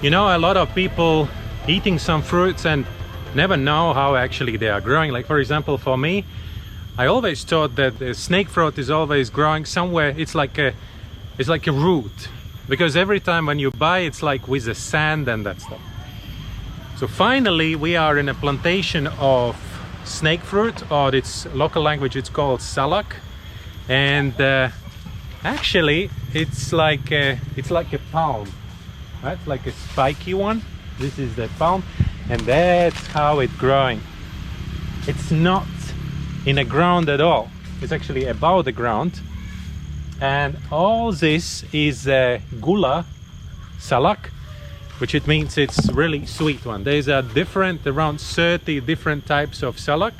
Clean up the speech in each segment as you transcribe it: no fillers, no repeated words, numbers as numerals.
You know, a lot of people eating some fruits and never know how actually they are growing. Like for example, for me, I always thought that the snake fruit is always growing somewhere. It's like a root, because every time when you buy, it's like with the sand and that stuff. So finally we are in a plantation of snake fruit, or its local language it's called salak, and actually it's like a palm, right? It's like a spiky one. This is the palm, and that's how it's growing. It's not in the ground at all, it's actually above the ground. And all this is gula salak, which it means it's really sweet one. There's a different, around 30 different types of salak,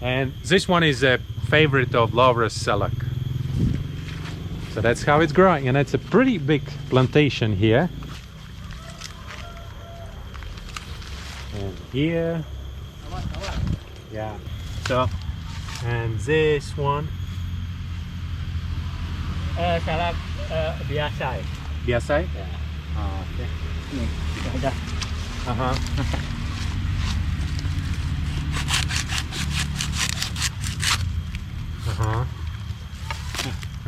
and this one is a favorite of lovers salak. So that's how it's growing, and it's a pretty big plantation here. And here, yeah. So, and this one. Salak biasa. Biasa? Ya. Oh, okay. Nih, sudah ada.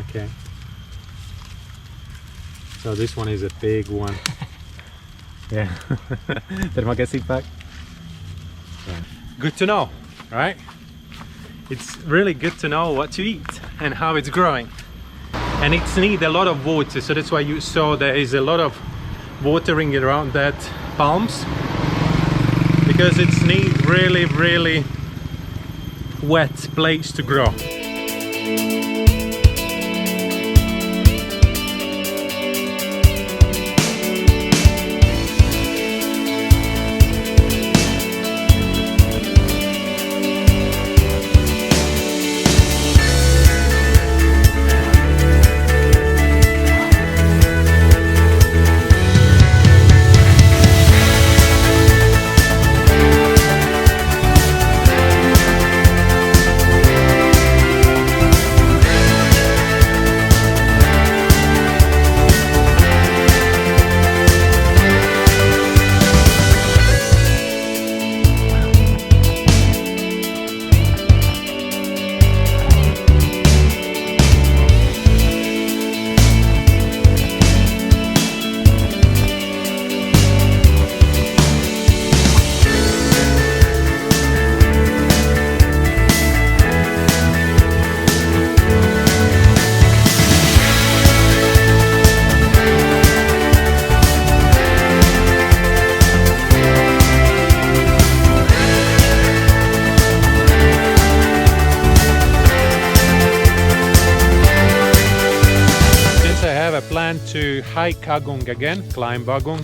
Okay. So this one is a big one. Yeah. Terima kasih, Pak. Yeah. Good to know, right? It's really good to know what to eat and how it's growing. And it's need a lot of water, so that's why you saw there is a lot of watering around that palms, because it's need really wet place to grow. Plan to hike Agung again, climb Agung.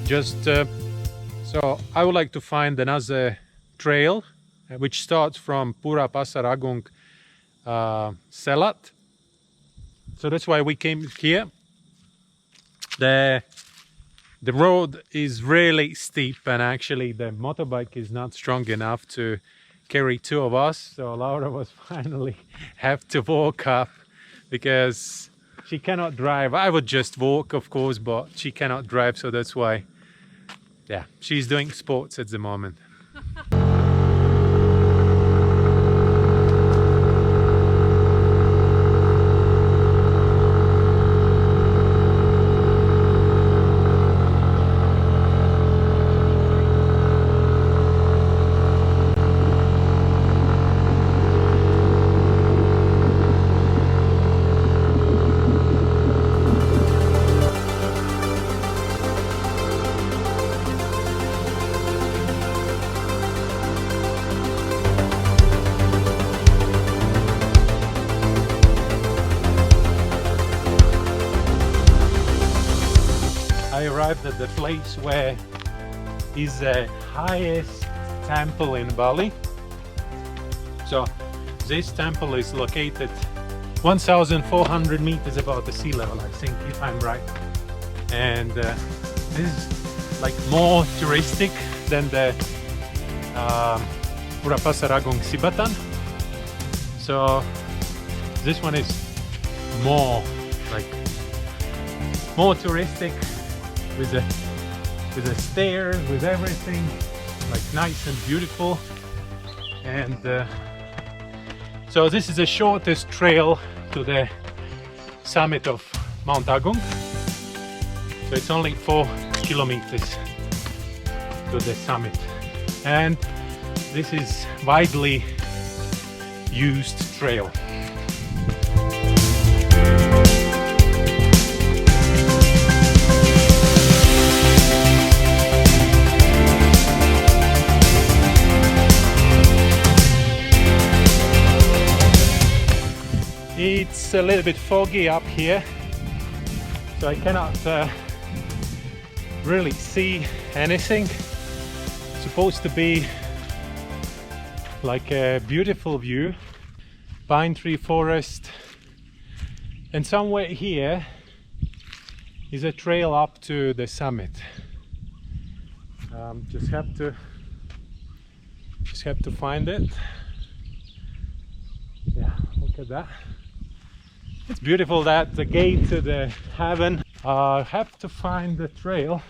Just so I would like to find another trail which starts from Pura Pasar Agung Selat. So that's why we came here. The road is really steep, and actually the motorbike is not strong enough to carry two of us, so Laura was finally have to walk up because she cannot drive. I would just walk, of course, but she cannot drive, so that's why, yeah, she's doing sports at the moment. I arrived at the place where is the highest temple in Bali. So this temple is located 1,400 meters above the sea level, I think, if I'm right. And this is like more touristic than the Pura Pasar Agung Sibatan. So this one is more touristic, with the stairs, with everything, like nice and beautiful. And so this is the shortest trail to the summit of Mount Agung. So it's only 4 kilometers to the summit, and this is widely used trail. It's a little bit foggy up here, so I cannot really see anything. It's supposed to be like a beautiful view, pine tree forest, and somewhere here is a trail up to the summit. Just have to find it. Yeah, look at that. It's beautiful, that the gate to the heaven. I have to find the trail.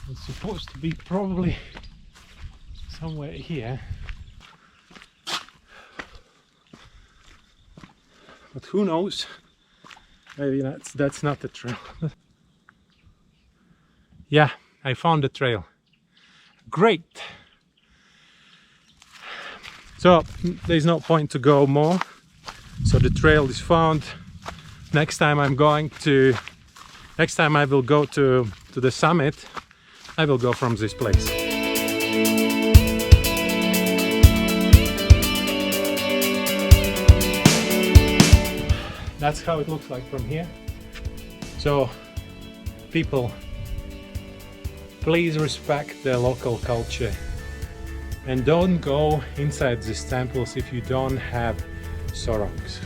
It's supposed to be probably somewhere here, but who knows? Maybe that's not the trail. Yeah, I found the trail. Great. So there's no point to go more. So the trail is found. Next time I will go to the summit, I will go from this place. That's how it looks like from here. So people, please respect the local culture and don't go inside these temples if you don't have sarongs.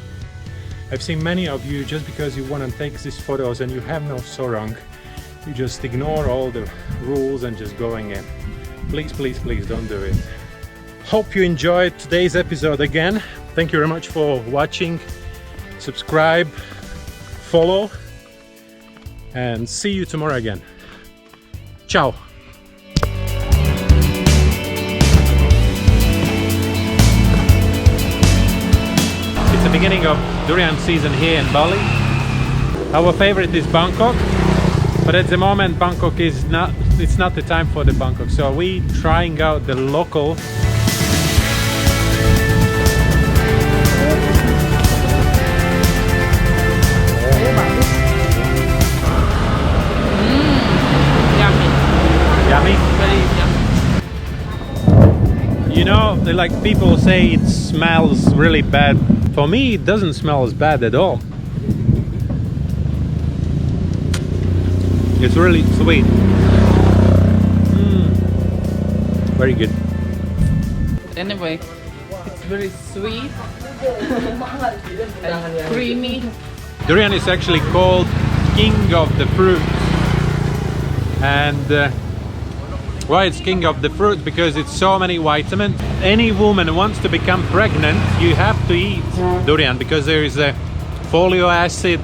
I've seen many of you, just because you want to take these photos and you have no sarong, you just ignore all the rules and just going in. Please, please, please don't do it. Hope you enjoyed today's episode again. Thank you very much for watching. Subscribe, follow, and see you tomorrow again. Ciao. It's the beginning of durian season here in Bali. Our favorite is Bangkok, but at the moment Bangkok is not, it's not the time for the Bangkok, so we trying out the local. Yummy? Very yummy. You know, like people say it smells really bad. For me, it doesn't smell as bad at all. It's really sweet. Very good. Anyway, it's very sweet and creamy. Durian is actually called king of the fruits. And why it's king of the fruit? Because it's so many vitamins. Any woman who wants to become pregnant, you have to eat durian, because there is a folate acid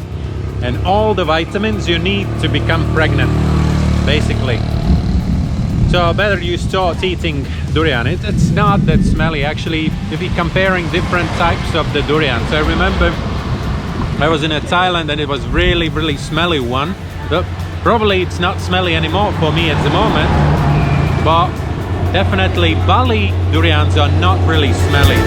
and all the vitamins you need to become pregnant, basically. So better you start eating durian. It's not that smelly actually, if you're comparing different types of the durians. I remember I was in Thailand and it was really, really smelly one. But probably it's not smelly anymore for me at the moment. But definitely Bali durians are not really smelly.